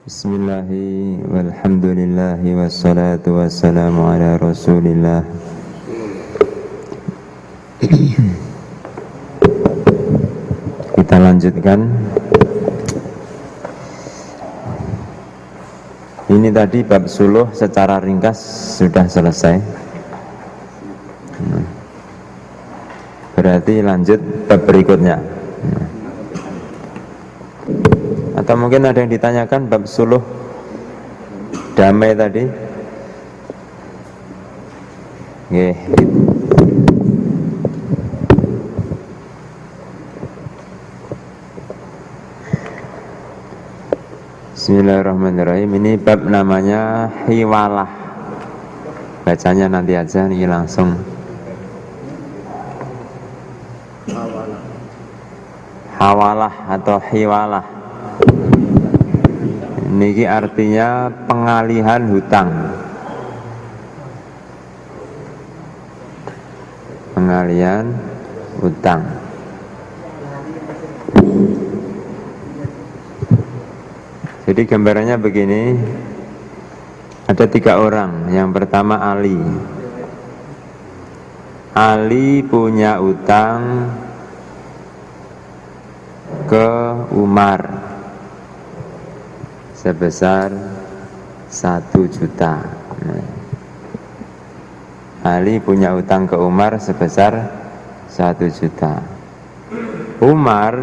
Bismillahi walhamdulillahi wassalatu wassalamu ala rasulillah. Kita lanjutkan. Ini tadi bab suluh secara ringkas sudah selesai. Berarti lanjut bab berikutnya. Atau mungkin ada yang ditanyakan bab suluh damai tadi. Nggih. Bismillahirrahmanirrahim. Ini bab namanya hiwalah. Bacanya nanti aja nih langsung. Hawalah atau hiwalah. Niki artinya pengalihan hutang. Pengalihan hutang. Jadi gambarannya begini. Ada 3 orang. Yang pertama Ali. Ali punya utang ke Umar sebesar 1 juta. Ali punya utang ke Umar sebesar 1 juta. Umar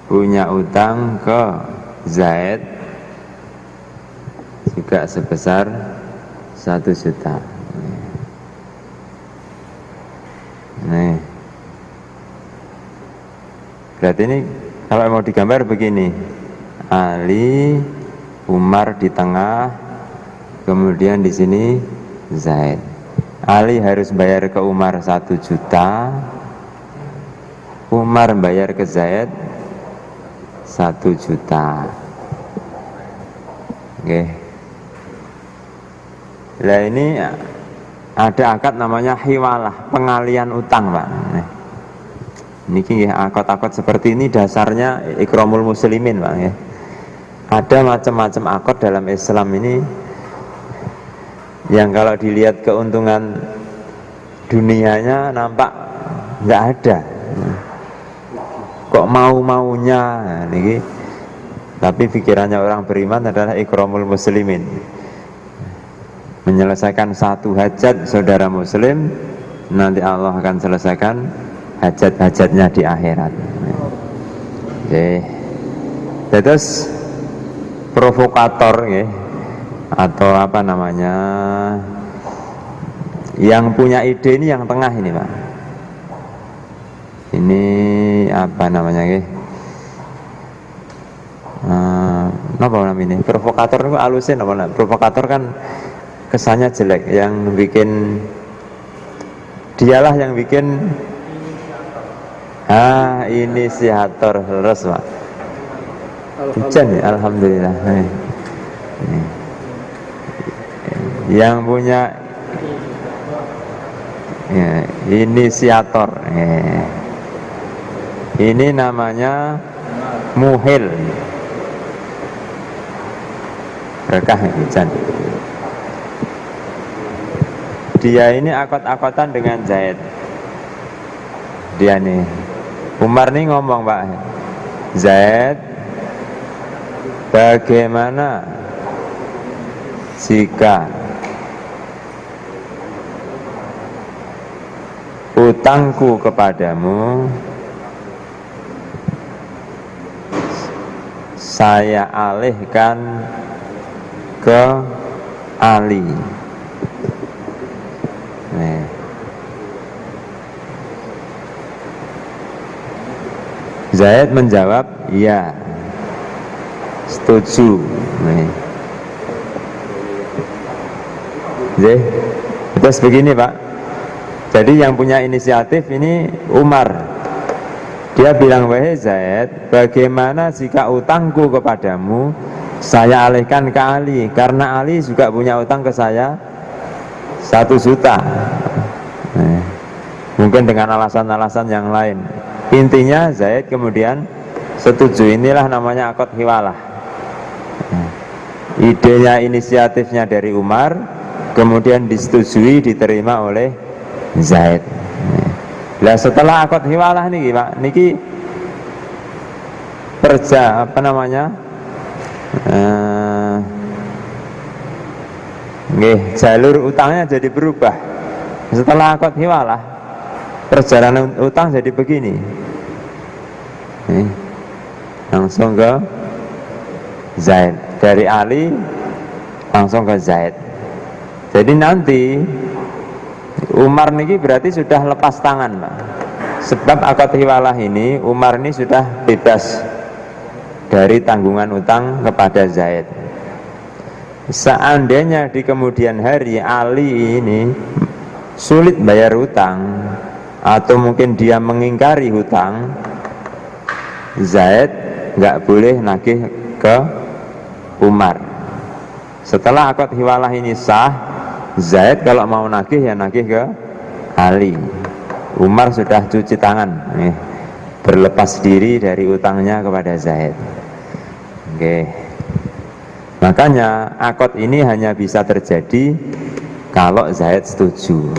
punya utang ke Zaid juga sebesar 1 juta. Nih. Berarti ini kalau mau digambar begini. Ali, Umar di tengah, kemudian di sini Zaid. Ali harus bayar ke Umar 1 juta, Umar bayar ke Zaid 1 juta. Oke. Nah ini ada akad namanya hiwalah, pengalian utang, Pak. Niki akad-akad seperti ini dasarnya ikramul muslimin, Pak ya. Ada macam-macam akad dalam Islam ini yang kalau dilihat keuntungan dunianya nampak nggak ada. Kok mau-maunya niki. Tapi pikirannya orang beriman adalah ikramul muslimin. Menyelesaikan satu hajat saudara muslim, nanti Allah akan selesaikan hajat-hajatnya di akhirat. Oke. Terus provokator ya, atau apa namanya, yang punya ide ini yang tengah ini, Pak. Ini apa namanya ya? Apa namanya ini? Provokator itu alusin apa namanya? Provokator kan kesannya jelek, yang bikin dialah yang bikin inisiator terus, Pak. Hujan ya, alhamdulillah. Yang punya ya, inisiator. Ini namanya muhil. Berkah hujan. Dia ini akot-akotan dengan Zaid. Dia nih, Umar nih ngomong, Pak, Zaid, bagaimana jika utangku kepadamu saya alihkan ke Ali? Zaid menjawab, ya, setuju. Terus begini, Pak. Jadi yang punya inisiatif ini Umar. Dia bilang, wahai Zaid, bagaimana jika utangku kepadamu saya alihkan ke Ali, karena Ali juga punya utang ke saya 1 juta. Mungkin dengan alasan-alasan yang lain. Intinya Zaid kemudian setuju. Inilah namanya akad hiwalah. Idenya, inisiatifnya dari Umar, kemudian disetujui, diterima oleh Zaid. Nah, setelah akad hiwalah niki Pak, niki jalur utangnya jadi berubah. Setelah akad hiwalah, perjalanan utang jadi begini. Langsung ke Zaid, dari Ali langsung ke Zaid. Jadi nanti Umar niki berarti sudah lepas tangan Pak. Sebab akad hiwalah ini Umar ini sudah bebas dari tanggungan utang kepada Zaid. Seandainya di kemudian hari Ali ini sulit bayar hutang, atau mungkin dia mengingkari hutang, Zaid nggak boleh nagih ke Umar. Setelah akad hiwalah ini sah, Zaid kalau mau nagih ya nagih ke Ali. Umar sudah cuci tangan, berlepas diri dari utangnya kepada Zaid. Makanya akad ini hanya bisa terjadi kalau Zaid setuju.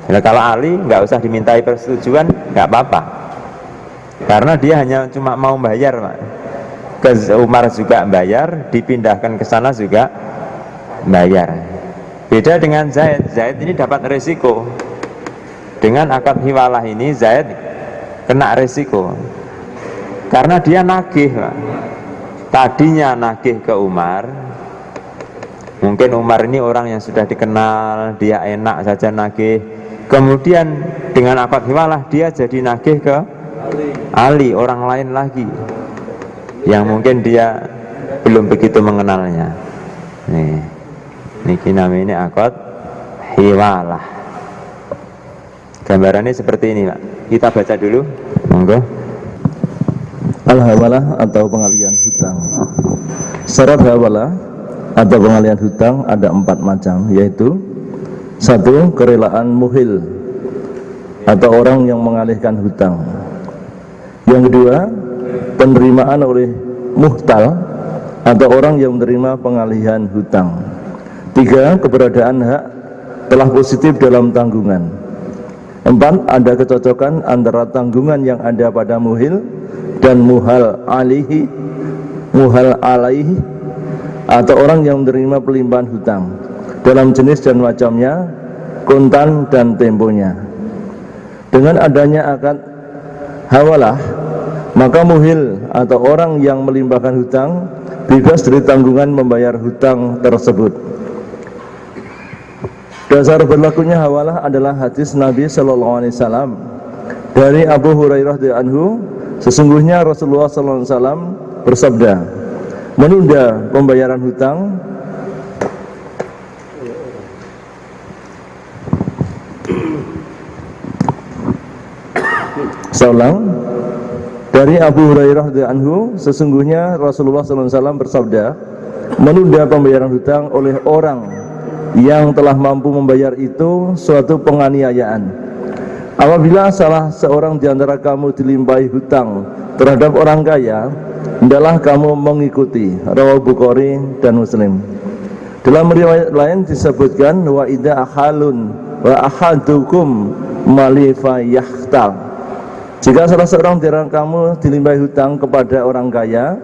Nah, kalau Ali nggak usah dimintai persetujuan, nggak apa-apa, karena dia hanya cuma mau bayar Pak. Ke Umar juga bayar, dipindahkan ke sana juga bayar. Beda dengan Zaid. Zaid ini dapat resiko. Dengan akad hiwalah ini Zaid kena resiko, karena dia nagih Pak. Tadinya nagih ke Umar, mungkin Umar ini orang yang sudah dikenal, dia enak saja nagih. Kemudian dengan akad hiwalah dia jadi nagih ke Ali, orang lain lagi yang mungkin dia belum begitu mengenalnya. Niki namanya akad hiwalah. Gambarannya seperti ini Pak. Kita baca dulu, monggo. Al-hawalah atau pengalian hutang. Syarat hawalah atau pengalian hutang ada 4 macam, yaitu 1. Kerelaan muhil atau orang yang mengalihkan hutang. Yang kedua, penerimaan oleh muhtal atau orang yang menerima pengalihan hutang. 3. Keberadaan hak telah positif dalam tanggungan. 4. Ada kecocokan antara tanggungan yang ada pada muhil dan muhal alaihi atau orang yang menerima pelimpahan hutang dalam jenis dan macamnya, kontan dan temponya. Dengan adanya akad hawalah, maka muhil atau orang yang melimpahkan hutang bebas dari tanggungan membayar hutang tersebut. Dasar berlakunya hawalah adalah hadis Nabi Sallallahu Alaihi Wasallam dari Abu Hurairah radhiyallahu anhu, sesungguhnya Rasulullah Sallallahu Alaihi Wasallam bersabda, menunda pembayaran hutang dari Abu Hurairah radhiyallahu anhu, sesungguhnya Rasulullah Sallallahu Alaihi Wasallam bersabda, menunda pembayaran hutang oleh orang yang telah mampu membayar itu suatu penganiayaan. Apabila salah seorang di antara kamu dilimpahi hutang terhadap orang kaya, hendaklah kamu mengikuti. Rawahu Bukhari dan Muslim. Dalam riwayat lain disebutkan wa idza akhalun wa ahadukum malifa yahtal. Jika salah seorang di antara kamu dilimpahi hutang kepada orang kaya,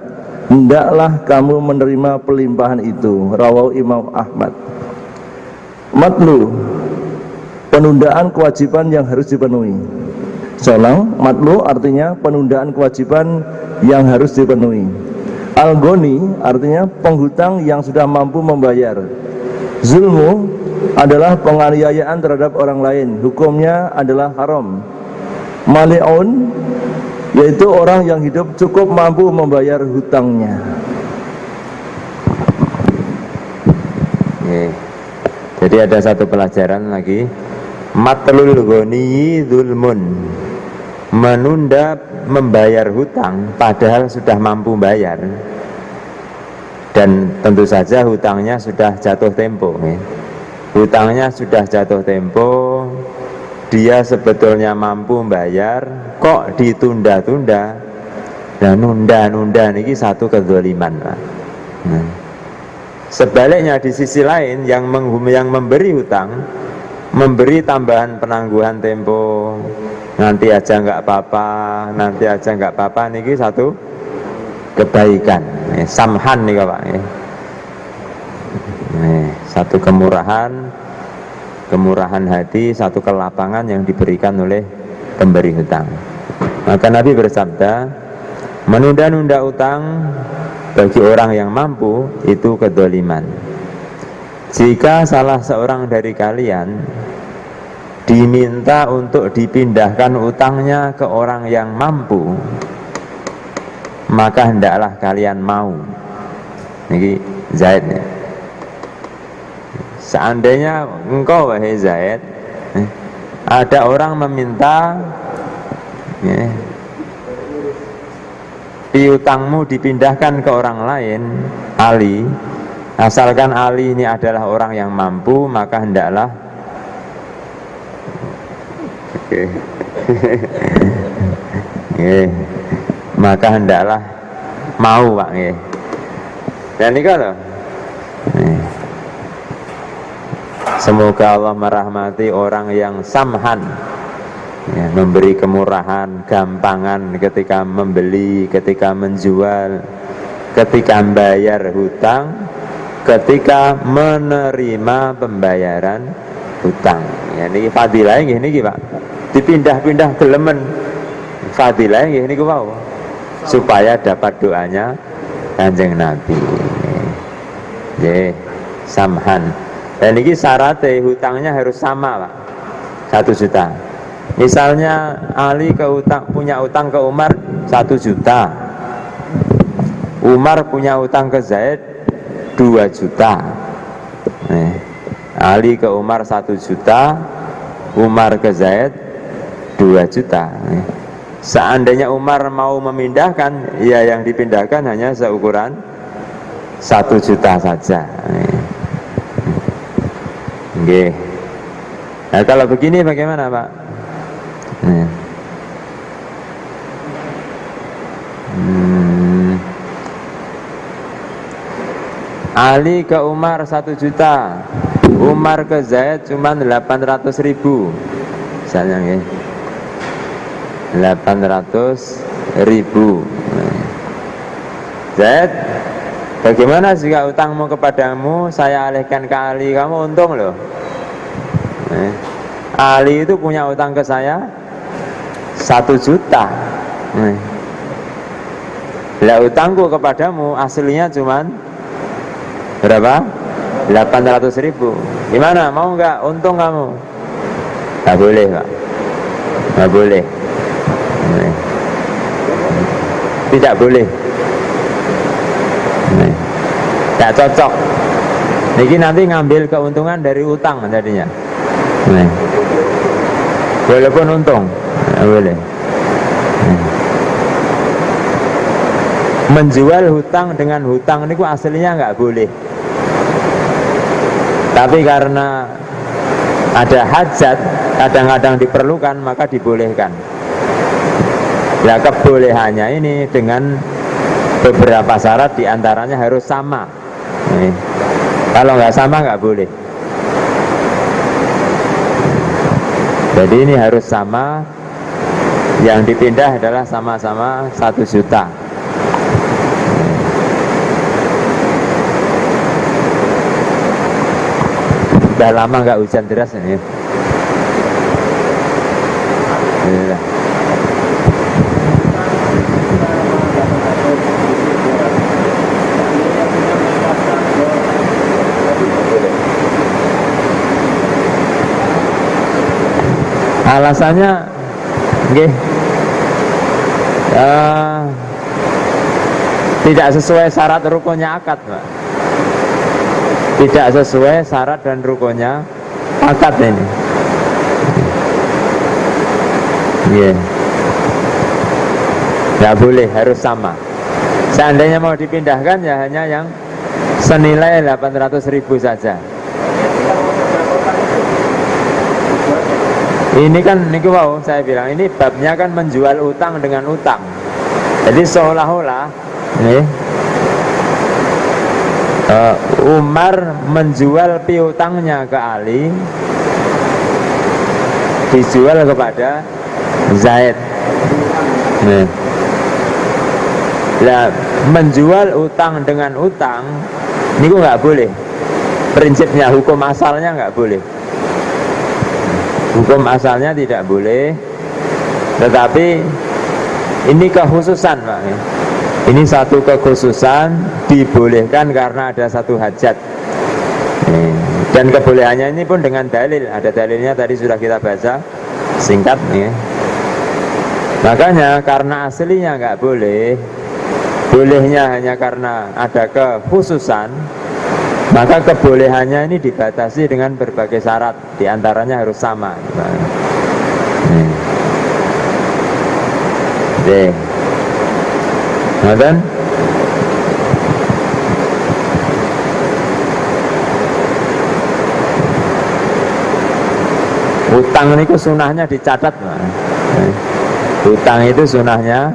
hendaklah kamu menerima pelimpahan itu. Rawahu Imam Ahmad. Matlu, penundaan kewajiban yang harus dipenuhi. Matlu artinya penundaan kewajiban yang harus dipenuhi. Al-Ghani artinya penghutang yang sudah mampu membayar. Zulmu adalah penganiayaan terhadap orang lain, hukumnya adalah haram. Mali'un yaitu orang yang hidup cukup mampu membayar hutangnya. Jadi ada satu pelajaran lagi, matlul ghani zulmun, menunda membayar hutang padahal sudah mampu bayar, dan tentu saja hutangnya sudah jatuh tempo. Hutangnya sudah jatuh tempo, dia sebetulnya mampu bayar, kok ditunda-tunda. Nah, nunda niki satu kedzaliman, Pak. Nah. Sebaliknya di sisi lain yang memberi hutang, memberi tambahan penangguhan tempo, nanti aja nggak apa-apa, niki satu kebaikan, samhan nih Pak. Satu kemurahan hati, satu kelapangan yang diberikan oleh pemberi hutang. Maka Nabi bersabda, menunda-nunda utang bagi orang yang mampu itu kedzaliman. Jika salah seorang dari kalian diminta untuk dipindahkan utangnya ke orang yang mampu, maka hendaklah kalian mau. Ini Zaid ya. Seandainya engkau wahai Zaid, ada orang meminta ya, piutangmu dipindahkan ke orang lain, Ali, asalkan Ali ini adalah orang yang mampu, maka hendaklah maka hendaklah mau, Pak. Dan ini kalau semoga Allah merahmati orang yang samhan, ya, memberi kemurahan, gampangan ketika membeli, ketika menjual, ketika membayar hutang, ketika menerima pembayaran hutang. Ya, ini fadilah ini Pak. Dipindah-pindah gelemen. Fadilah ini wow, supaya dapat doanya Kanjeng Nabi. Samhan. Dan ini syaratnya hutangnya harus sama, Pak. 1 juta. Misalnya Ali punya utang ke Umar 1 juta, Umar punya utang ke Zaid 2 juta. Ali ke Umar 1 juta, Umar ke Zaid 2 juta. Seandainya Umar mau memindahkan, ya yang dipindahkan hanya seukuran 1 juta saja. Nah, kalau begini bagaimana, Pak? Ali ke Umar 1 juta, Umar ke Zaid cuma 800.000 misalnya ya. 800.000. Zaid, bagaimana jika utangmu kepadamu saya alihkan ke Ali, kamu untung loh. Ali itu punya utang ke saya 1 juta. Lah utangku kepadamu aslinya cuman berapa? 800.000. Gimana? Mau nggak? Untung kamu? Nggak boleh, Pak. Nggak boleh. Tidak boleh. Tidak cocok. Niki nanti ngambil keuntungan dari utang jadinya. Walaupun untung, nggak boleh. Menjual hutang dengan hutang ini aslinya nggak boleh. Tapi karena ada hajat, kadang-kadang diperlukan, maka dibolehkan. Ya, kebolehannya ini dengan beberapa syarat, diantaranya harus sama. Kalau nggak sama nggak boleh. Jadi ini harus sama. Yang dipindah adalah sama-sama 1 juta. Sudah lama nggak hujan deras ini. Alasannya, tidak sesuai syarat rukunnya akad, Pak. Tidak sesuai syarat dan rukunnya akad ini. Nggak boleh, harus sama. Seandainya mau dipindahkan ya hanya yang senilai 800.000 saja. Ini kan, niku wow, saya bilang ini babnya kan menjual utang dengan utang. Jadi seolah-olah Umar menjual piutangnya ke Ali, dijual kepada Zaid. Nah, menjual utang dengan utang ini nggak boleh. Prinsipnya, hukum asalnya nggak boleh. Hukum asalnya tidak boleh. Tetapi ini kekhususan, Pak. Ini satu kekhususan, dibolehkan karena ada satu hajat. Dan kebolehannya ini pun dengan dalil. Ada dalilnya tadi sudah kita baca singkat nih. Makanya karena aslinya nggak boleh, bolehnya hanya karena ada kekhususan, maka kebolehannya ini dibatasi dengan berbagai syarat. Di antaranya harus sama. Oke. Kemudian utang ini sunahnya dicatat, Pak. Utang itu sunahnya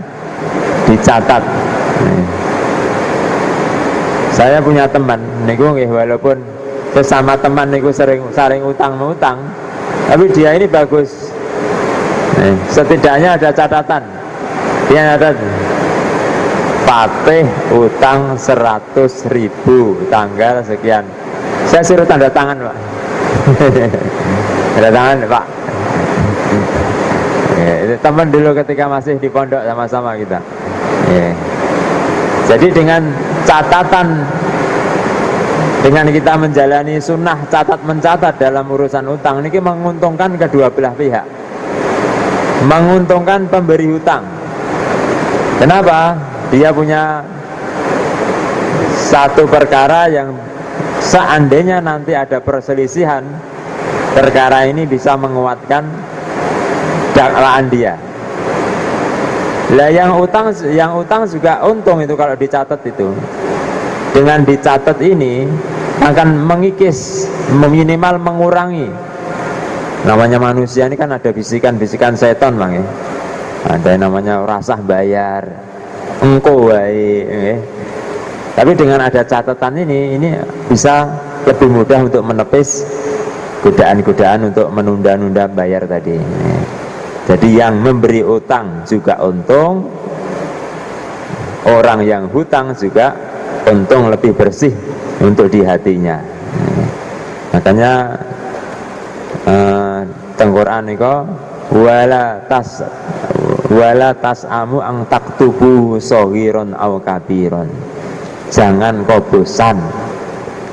dicatat. Saya punya teman niku nggih, walaupun sesama teman niku sering utang-utang, tapi dia ini bagus. Setidaknya ada catatan. Dia ada Fatih utang 100.000 tanggal sekian. Saya suruh tanda tangan, Pak. Tanda tangan, Pak. Itu teman dulu ketika masih di pondok sama-sama kita. Jadi dengan catatan, dengan kita menjalani sunnah catat mencatat dalam urusan utang ini menguntungkan kedua belah pihak, menguntungkan pemberi hutang. Kenapa? Dia punya satu perkara yang seandainya nanti ada perselisihan, perkara ini bisa menguatkan dakwaan dia. Lah yang utang juga untung itu kalau dicatat itu. Dengan dicatat ini akan mengikis, minimal mengurangi. Namanya manusia ini kan ada bisikan-bisikan setan, Bang ya. Ada yang namanya rasah bayar, engkau wae. Tapi dengan ada catatan ini bisa lebih mudah untuk menepis godaan-godaan untuk menunda-nunda bayar tadi. Jadi yang memberi utang juga untung, orang yang hutang juga untung, lebih bersih untuk di hatinya. Makanya teng Quran niko wala tas'amu ang taktubu sohiron aw kabiron. Jangan kau bosan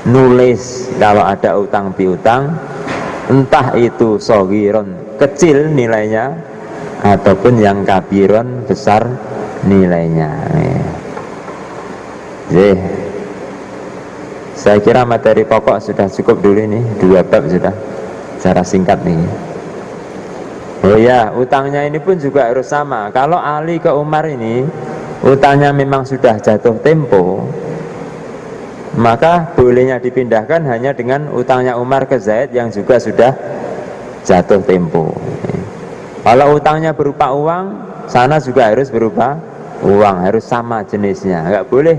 nulis kalau ada utang piutang, entah itu sohiron kecil nilainya ataupun yang kabiron besar nilainya. Saya kira materi pokok sudah cukup dulu ini, 2 bab sudah secara singkat nih. Oh ya, utangnya ini pun juga harus sama. Kalau Ali ke Umar ini utangnya memang sudah jatuh tempo, maka bolehnya dipindahkan hanya dengan utangnya Umar ke Zaid yang juga sudah jatuh tempo. Kalau utangnya berupa uang, sana juga harus berupa uang, harus sama jenisnya. Enggak boleh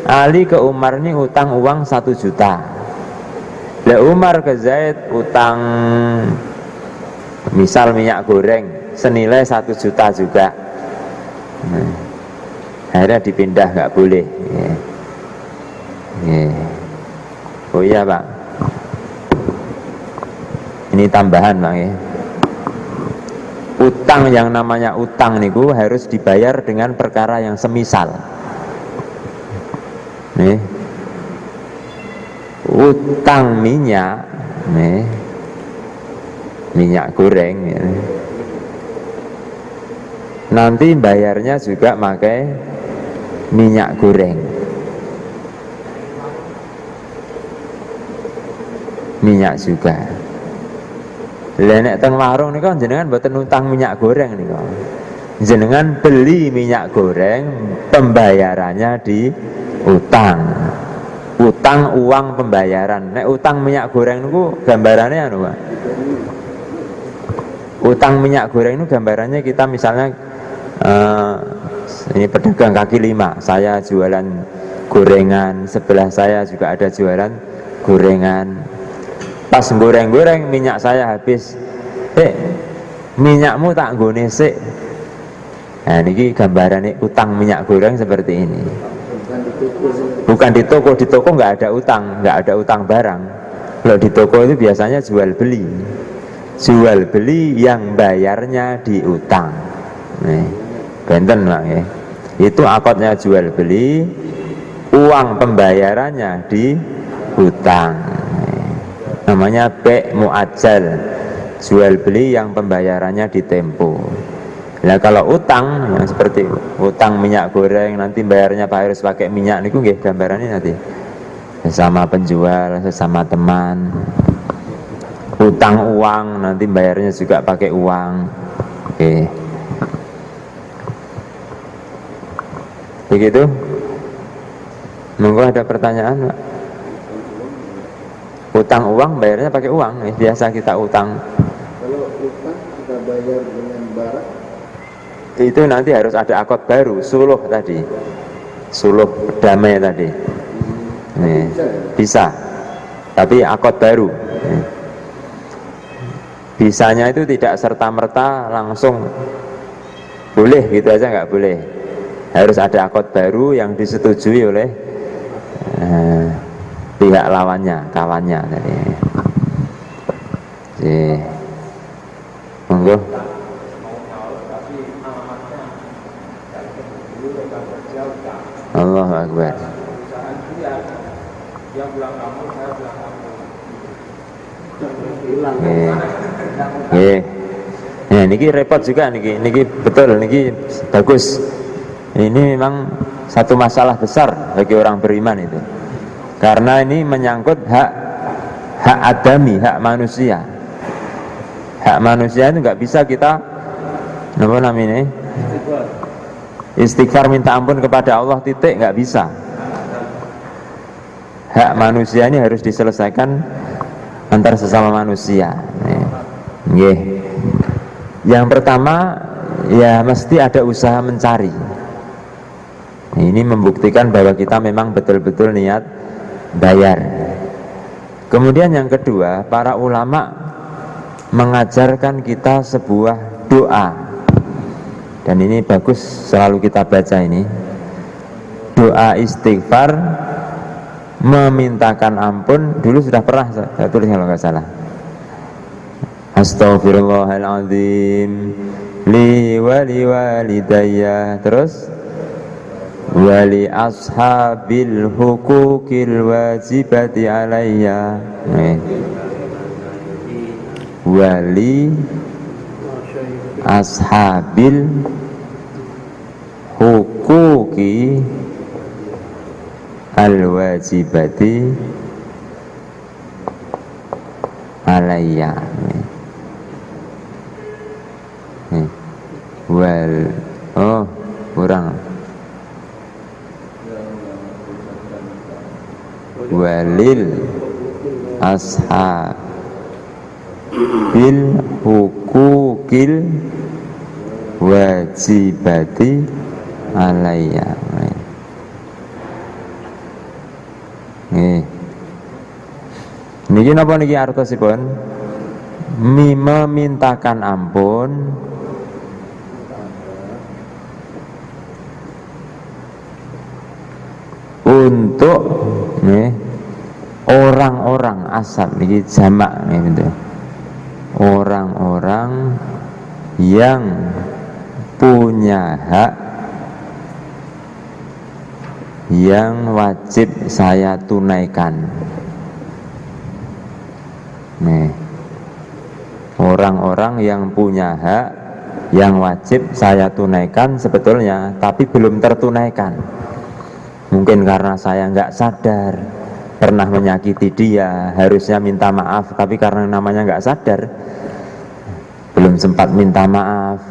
Ali ke Umar ini utang uang 1 juta. Lah Umar ke Zaid utang misal minyak goreng senilai 1 juta juga. Akhirnya dipindah, enggak boleh. Oh iya, Pak. Ini tambahan, Bang ya. Utang yang namanya utang niku harus dibayar dengan perkara yang semisal. Nih. Utang minyak, nih. Minyak goreng ya. Nanti bayarnya juga pakai minyak goreng. Minyak juga. Lah nek teng warung niku jenengan mboten utang minyak goreng niku. Jenengan beli minyak goreng, pembayarannya di utang. Utang uang pembayaran. Nek utang minyak goreng niku gambarannya anu, Pak. Utang minyak goreng itu gambarannya kita misalnya ini pedagang kaki lima, saya jualan gorengan, sebelah saya juga ada jualan gorengan. Pas goreng-goreng minyak saya habis, minyakmu tak nggone sik. Nah ini gambaran utang minyak goreng seperti ini. Bukan di toko nggak ada utang barang. Kalau di toko itu biasanya jual beli yang bayarnya di utang. Nih, benten Bang ya. Itu akadnya jual beli, uang pembayarannya di utang. Namanya be' mu'ajjal, jual beli yang pembayarannya di tempo. Nah kalau utang yang seperti utang minyak goreng, nanti bayarnya Pak harus pakai minyak, niku nggih gambarannya nanti sesama penjual, sesama teman. Utang uang, nanti bayarnya juga pakai uang. Oke. Begitu. Monggo ada pertanyaan, Pak? Utang uang bayarnya pakai uang, biasa kita utang. Kalau utang kita bayar dengan barang, itu nanti harus ada akad baru, suluh tadi, suluh damai tadi. Nih, bisa, tapi akad baru. Bisanya itu tidak serta merta langsung boleh gitu aja, nggak boleh. Harus ada akad baru yang disetujui oleh pihak lawannya, kawannya tadi. Monggo. Allahu Akbar. Nah, niki repot juga niki betul, niki bagus. Ini memang satu masalah besar bagi orang beriman itu. Karena ini menyangkut hak adami, hak manusia. Hak manusia itu nggak bisa kita apa namanya? Istighfar minta ampun kepada Allah titik, nggak bisa. Hak manusia ini harus diselesaikan antar sesama manusia. Yang pertama ya mesti ada usaha mencari. Ini membuktikan bahwa kita memang betul-betul niat bayar. Kemudian yang kedua, para ulama mengajarkan kita sebuah doa. Dan ini bagus selalu kita baca ini. Doa istighfar memintakan ampun, dulu sudah pernah saya tulis kalau nggak salah. Astaghfirullahaladzim li wali walidayya, terus wali ashabil hukukil wajibati alayya, wali ashabil hukuki al wajibati alayya. Kurang walil ashabil hukukil wajibati alayya. Niki napa niki artosipun? Memintakan ampun untuk orang-orang ashab, niki jamak gitu. Orang-orang yang punya hak yang wajib saya tunaikan. Orang-orang yang punya hak yang wajib saya tunaikan sebetulnya, tapi belum tertunaikan. Mungkin karena saya nggak sadar, pernah menyakiti dia, harusnya minta maaf, tapi karena namanya nggak sadar, belum sempat minta maaf.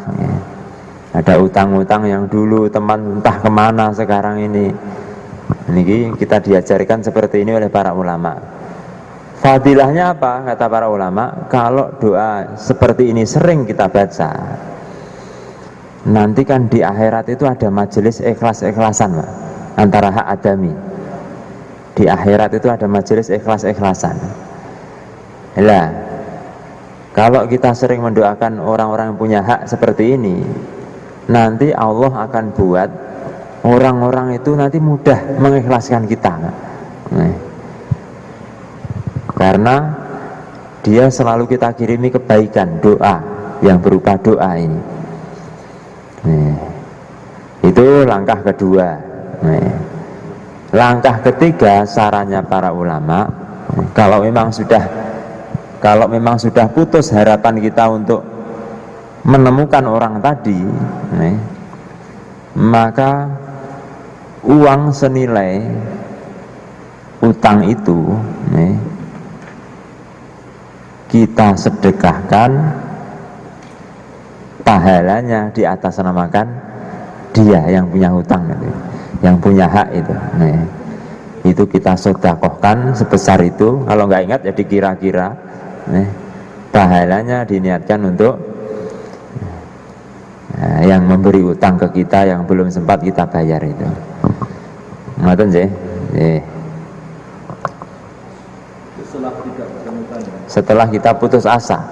Ada utang-utang yang dulu teman entah kemana sekarang ini. Ini kita diajarkan seperti ini oleh para ulama. Fadilahnya apa? Kata para ulama, kalau doa seperti ini sering kita baca, nanti kan di akhirat itu ada majelis ikhlas-ikhlasan, Pak, antara hak adami. Di akhirat itu ada majelis ikhlas-ikhlasan. Lah, kalau kita sering mendoakan orang-orang yang punya hak seperti ini, nanti Allah akan buat orang-orang itu nanti mudah mengikhlaskan kita. Karena dia selalu kita kirimi kebaikan, doa yang berupa doa ini. Itu langkah kedua. Langkah ketiga, sarannya para ulama, kalau memang sudah putus harapan kita untuk menemukan orang tadi, maka uang senilai utang itu kita sedekahkan, pahalanya diatasnamakan dia yang punya hutang, yang punya hak itu. Itu kita sedekahkan sebesar itu. Kalau nggak ingat ya dikira-kira, pahalanya diniatkan untuk yang memberi utang ke kita yang belum sempat kita bayar itu. Ngoten nggih. Setelah kita putus asa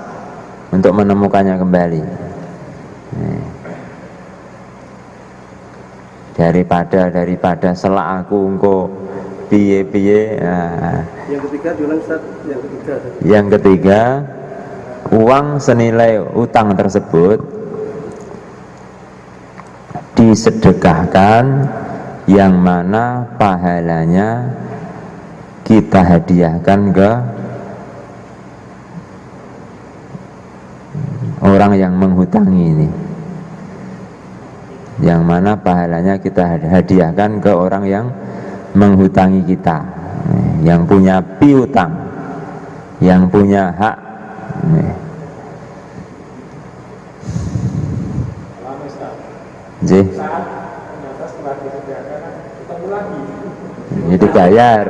untuk menemukannya kembali, daripada selak aku engko piye-piye. Yang ketiga diulang Ustaz, yang ketiga, uang senilai utang tersebut disedekahkan, yang mana pahalanya kita hadiahkan ke orang yang menghutangi ini, yang mana pahalanya kita hadiahkan ke orang yang menghutangi kita, yang punya piutang, yang punya hak. Jadi jadi bayar.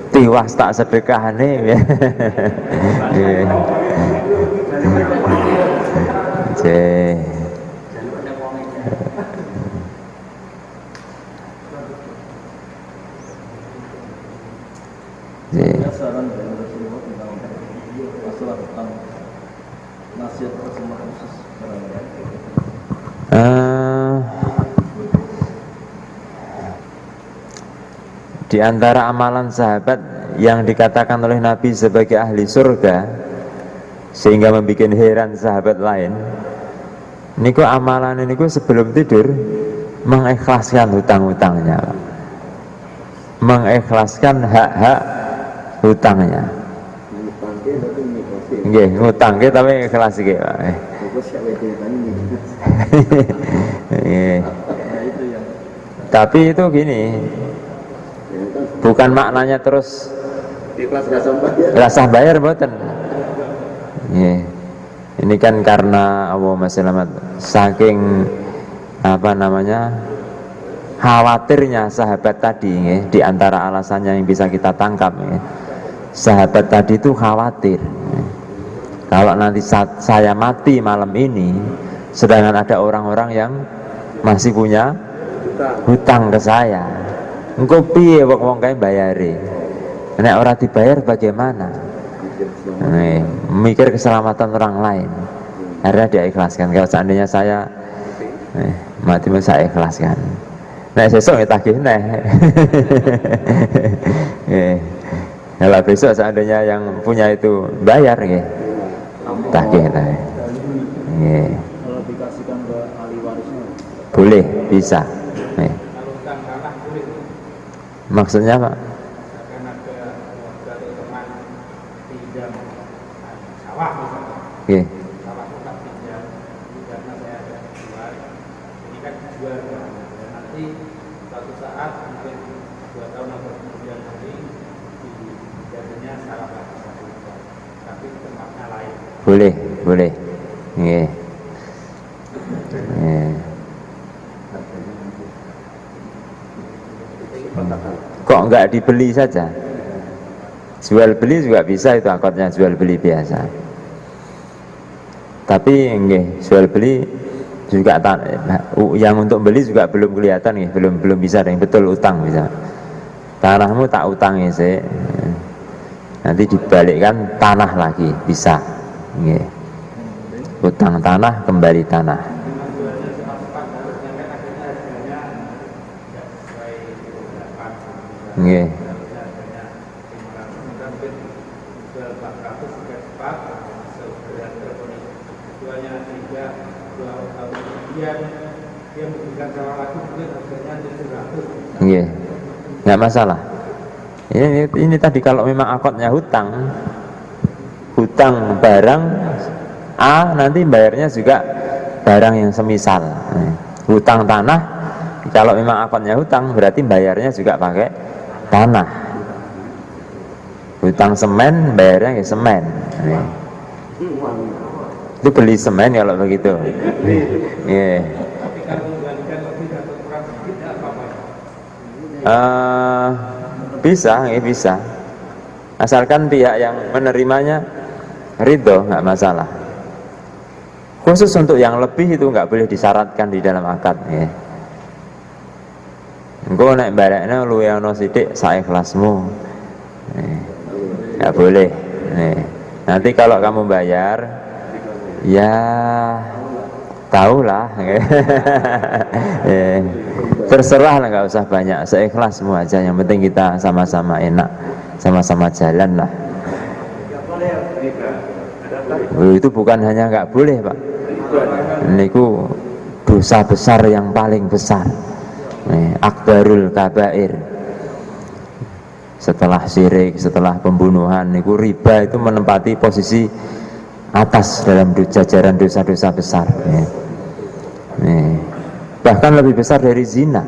Tiwas tak sedekahane ya. Saran dari Rasulullah tentang masalah tentang nasihat Rasulullah khusus. Di antara amalan sahabat yang dikatakan oleh Nabi sebagai ahli surga, sehingga membuat heran sahabat lain, niku amalan ini sebelum tidur mengikhlaskan hutang-hutangnya, mengikhlaskan hak-hak hutangnya. Nggih, ngutang nggih tapi ikhlas nggih, Pak. Tapi itu gini, bukan maknanya terus rasa bayar mboten. Ini kan karena Allahumma selamat, saking khawatirnya sahabat tadi, di antara alasannya yang bisa kita tangkap, sahabat tadi itu khawatir kalau nanti saya mati malam ini, sedangkan ada orang-orang yang masih punya hutang ke saya, engko piye wong kae bayari, nek ora dibayar bagaimana? Mikir keselamatan orang lain, akhirnya dia ikhlaskan. Kalau seandainya saya mati, saya ikhlaskan. Nek sesuk tagih neh. Kalau besok seandainya yang punya itu bayar, tagih neh. Kalau dikasihkan ke ahli warisnya Boleh, bisa. Maksudnya Pak? Oke. Boleh, boleh. Nggih. Kok enggak dibeli saja? Jual beli juga bisa, itu akadnya jual beli biasa. Tapi nggih, jual beli juga yang untuk beli juga belum kelihatan nih, belum bisa yang betul utang bisa. Tanahmu tak utangi sih, nanti dibalikkan tanah lagi bisa. Nggih. Utang tanah kembali tanah. Nggih. Nggih. Nggak masalah. Ini tadi kalau memang akadnya hutang barang A, nanti bayarnya juga barang yang semisal. Hutang tanah, kalau memang akadnya hutang berarti bayarnya juga pakai tanah. Hutang semen, bayarnya ya semen. Itu beli semen kalau begitu. Yeah. Bisa, asalkan pihak yang menerimanya ridho, nggak masalah. Khusus untuk yang lebih itu nggak boleh disyaratkan di dalam akad. Ya. Engkau naik baraknya lu yang no sidik saya kelasmu, nggak boleh. Nanti kalau kamu bayar, ya tahulah. Terserah lah, nggak usah banyak, seikhlasmu aja, yang penting kita sama-sama enak, sama-sama jalan lah. Itu bukan hanya nggak boleh Pak, ini dosa besar yang paling besar, akbarul kabair. Setelah syirik, setelah pembunuhan, itu riba itu menempati posisi atas dalam jajaran dosa-dosa besar. Bahkan lebih besar dari zina,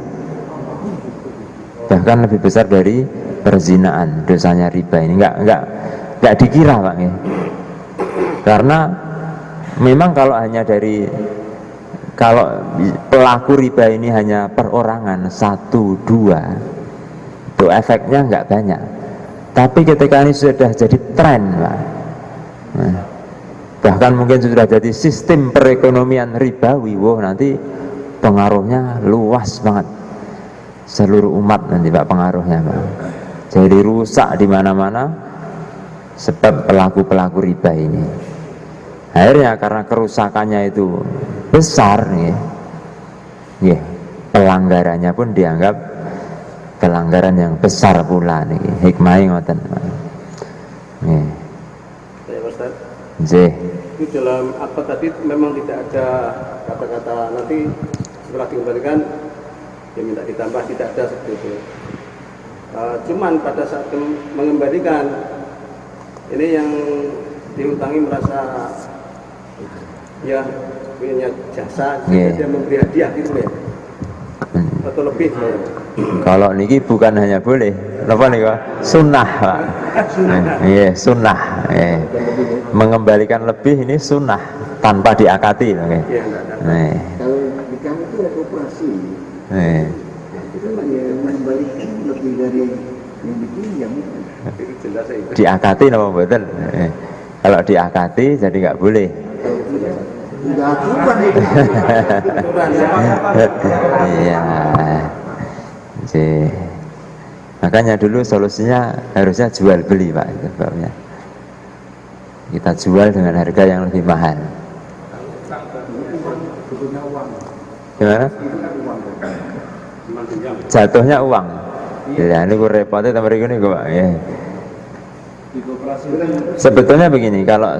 bahkan lebih besar dari perzinaan dosanya riba ini. Nggak dikira Pak ya. Karena memang kalau pelaku riba ini hanya perorangan 1, 2, itu efeknya nggak banyak. Tapi ketika ini sudah jadi tren Pak, bahkan mungkin sudah jadi sistem perekonomian ribawi, nanti pengaruhnya luas banget, seluruh umat nanti Pak pengaruhnya Pak. Jadi rusak di mana-mana sebab pelaku-pelaku riba ini. Akhirnya karena kerusakannya itu besar nih, pelanggarannya pun dianggap pelanggaran yang besar pula nih. Hikmahnya ngoten. Nih. Itu dalam akad tadi memang tidak ada kata-kata nanti setelah dikembalikan ya minta ditambah, tidak ada seperti itu. Cuman pada saat mengembalikan ini yang dihutangi merasa ya punya jasa, dia memberi hadiah gitu ya, atau lebih ya. Kalau niki bukan hanya boleh, apa nih Pak? Sunnah Pak. Iya, sunnah. Mengembalikan lebih ini sunnah tanpa diakati. Kalau di kami itu ada operasi. Kita mengembalikan lebih dari yang dipinjam. Diakati apa betul? Kalau diakati jadi nggak boleh. Tidak aturan itu. Iya. Makanya dulu solusinya harusnya jual beli Pak, itu sebabnya. Kita jual dengan harga yang lebih mahal. Gimana? Jatuhnya uang. Ya, ini repotnya tambah ini Pak. Ya. Sebetulnya begini, kalau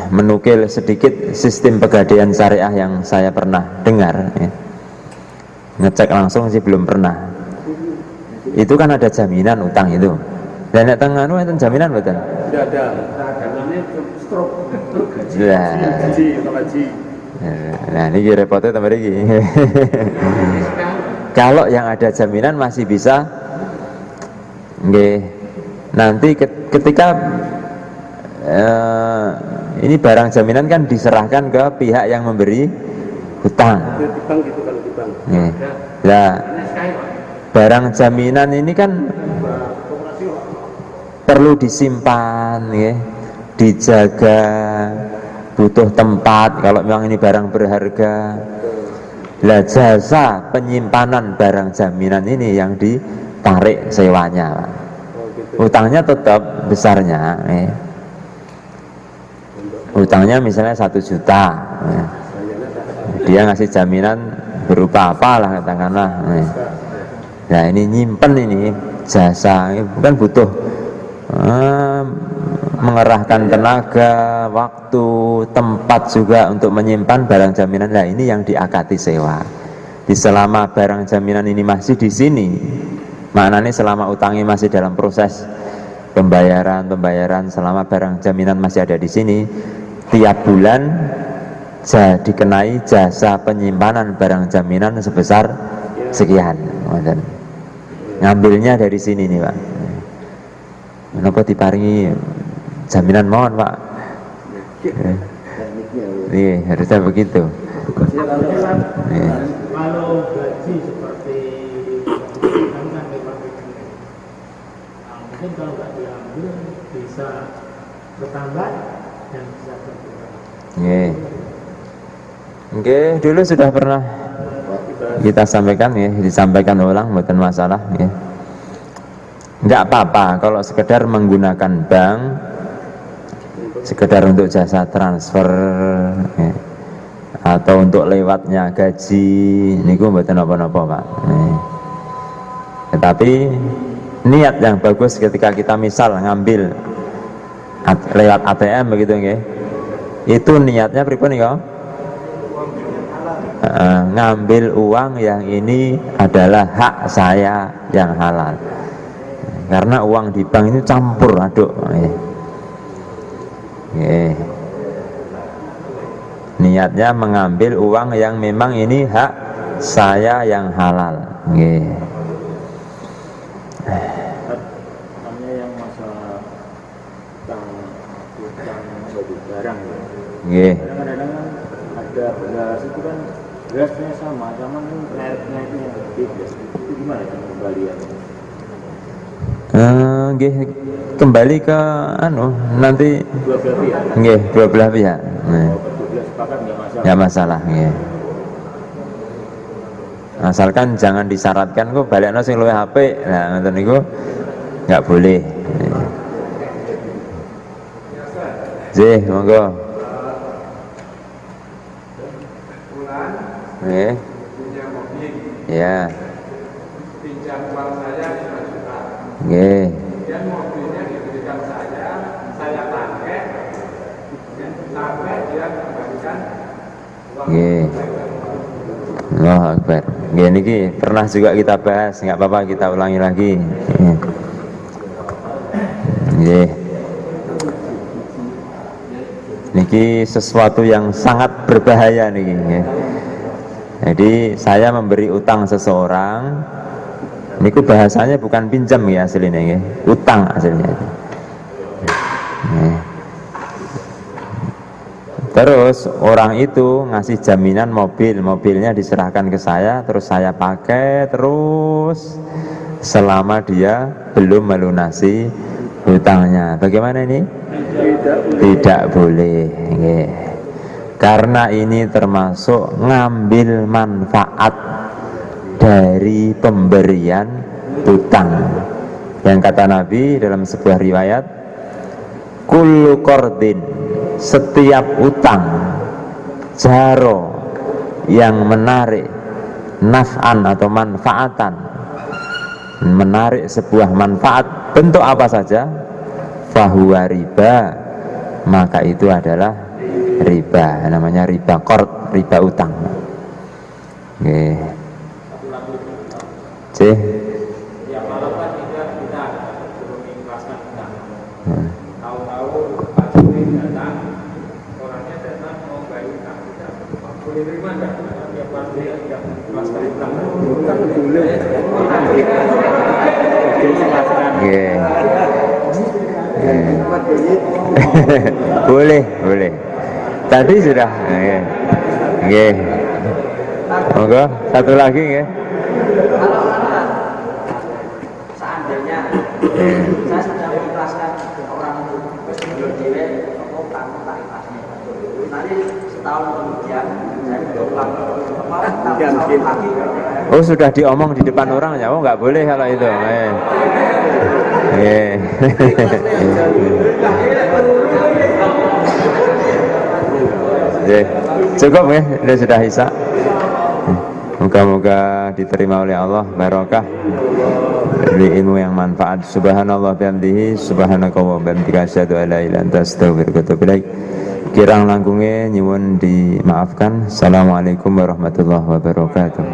menukil sedikit sistem pegadaian syariah yang saya pernah dengar, ya. Ngecek langsung sih belum pernah. Itu kan ada jaminan utang itu. Dan nek tengah itu jaminan betul? Tidak ada. Jaminannya stroke. Nah, ini repotnya tambah lagi. Kalau yang ada jaminan masih bisa, nanti ketika ini barang jaminan kan diserahkan ke pihak yang memberi hutang. Di bank gitu, kalau di bank. Nah, barang jaminan ini kan perlu disimpan, ya, dijaga, butuh tempat kalau memang ini barang berharga. Lah jasa penyimpanan barang jaminan ini yang ditarik sewanya, Pak. Utangnya tetap besarnya, ya. Utangnya misalnya 1 juta, ya. Dia ngasih jaminan berupa apalah katakanlah, ya. Nah ini nyimpen ini jasa, ini bukan butuh mengerahkan tenaga, waktu, tempat juga untuk menyimpan barang jaminan. Nah ini yang diakati sewa. Di selama barang jaminan ini masih di sini, maknanya selama utangnya masih dalam proses pembayaran, selama barang jaminan masih ada di sini, tiap bulan dikenai jasa penyimpanan barang jaminan sebesar sekian. Ngambilnya dari sini nih, Pak. Kenapa diparingi jaminan mohon, Pak? Iya, harusnya begitu. Kalau gaji seperti jaminan mungkin kalau nggak diambil bisa bertambah dan bisa berkurang. Oke, dulu sudah pernah kita sampaikan, ya, disampaikan ulang, bukan masalah, ya. Enggak apa-apa kalau sekedar menggunakan bank, sekedar untuk jasa transfer, ya, atau untuk lewatnya gaji, ini gue buatan apa-apa, Pak. Tetapi niat yang bagus ketika kita misal ngambil lewat ATM begitu, ya, itu niatnya pripun ya? Ngambil uang yang ini adalah hak saya yang halal. Karena uang di bank itu campur aduk, niatnya mengambil uang yang memang ini hak saya yang halal. Namanya yang masalah utang bagi barang, kadang-kadang kan ada beras itu kan berasnya sama kan mereknya itu yang beda, itu gimana kembaliannya? Kembali ke nanti dua belah pihak. Nggak masalah, asalkan jangan disyaratkan kok balikno sing luwih apik. Nah ngoten niku nggak boleh. Monggo. Ya. Pinjam uang saya 5 juta. Kemudian mobilnya diberikan saya pakai sampai dia kembalikan uang. Allahu Akbar. Niki pernah juga kita bahas, nggak apa-apa kita ulangi lagi. Niki sesuatu yang sangat berbahaya niki. Jadi saya memberi utang seseorang, niku bahasanya bukan pinjam ya aslinya, ya, utang aslinya. Terus orang itu ngasih jaminan mobilnya diserahkan ke saya, terus saya pakai terus selama dia belum melunasi hutangnya. Bagaimana ini? Tidak boleh. Karena ini termasuk ngambil manfaat dari pemberian utang. Yang kata Nabi dalam sebuah riwayat, kullu qardin, setiap utang, jaro yang menarik naf'an atau manfaatan, menarik sebuah manfaat bentuk apa saja, fahuwa riba, maka itu adalah riba, namanya riba qard, riba utang. Ya kalau kan kita belum mengikhlaskan utang. Tahu-tahu Pak Jokowi datang, orangnya datang mau bayar utang, boleh terima enggak? Ya Pak dia tidak mengikhlaskan utang. Utang boleh. Boleh. Tadi sudah. Monggo satu lagi, Saya sudah mengikhlaskan orang itu terus mundur dewe apa tanpa tarifasnya. Nanti setahun kemudian saya berulang tahun lagi. Oh, sudah diomong di depan orang ya? Oh, nggak boleh kalau itu. Cukup ya, ini sudah isya. Moga-moga diterima oleh Allah, barokah dari ilmu yang manfaat. Subhanallah bihamdihi, subhanakallah bihamdika, asyhadu an la ilaha illa anta, astaghfiruka wa atubu ilaik. Kirang langkunge nyuwun dimaafkan. Assalamualaikum warahmatullahi wabarakatuh.